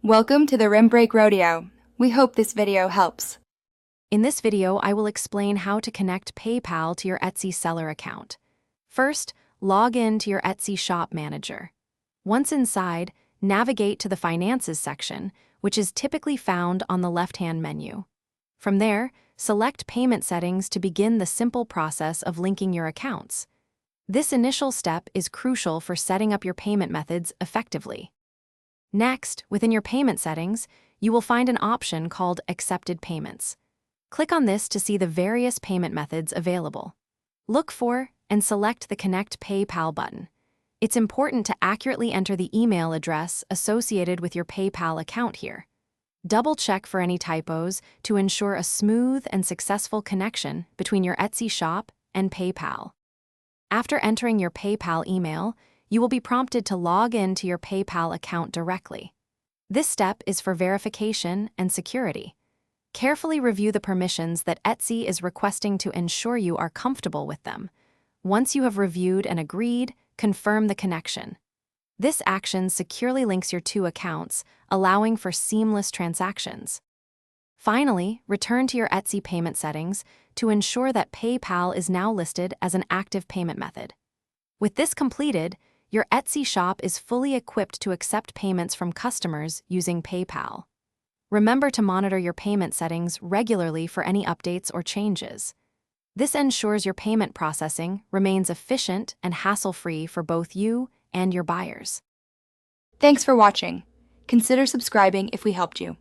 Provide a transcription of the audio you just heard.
Welcome to the Rim Break Rodeo. We hope this video helps. In this video, I will explain how to connect PayPal to your Etsy seller account. First, log in to your Etsy Shop Manager. Once inside, navigate to the Finances section, which is typically found on the left-hand menu. From there, select Payment Settings to begin the simple process of linking your accounts. This initial step is crucial for setting up your payment methods effectively. Next, within your payment settings, you will find an option called Accepted Payments. Click on this to see the various payment methods available. Look for and select the Connect PayPal button. It's important to accurately enter the email address associated with your PayPal account here. Double-check for any typos to ensure a smooth and successful connection between your Etsy shop and PayPal. After entering your PayPal email, you will be prompted to log in to your PayPal account directly. This step is for verification and security. Carefully review the permissions that Etsy is requesting to ensure you are comfortable with them. Once you have reviewed and agreed, confirm the connection. This action securely links your two accounts, allowing for seamless transactions. Finally, return to your Etsy payment settings to ensure that PayPal is now listed as an active payment method. With this completed, your Etsy shop is fully equipped to accept payments from customers using PayPal. Remember to monitor your payment settings regularly for any updates or changes. This ensures your payment processing remains efficient and hassle-free for both you and your buyers. Thanks for watching. Consider subscribing if we helped you.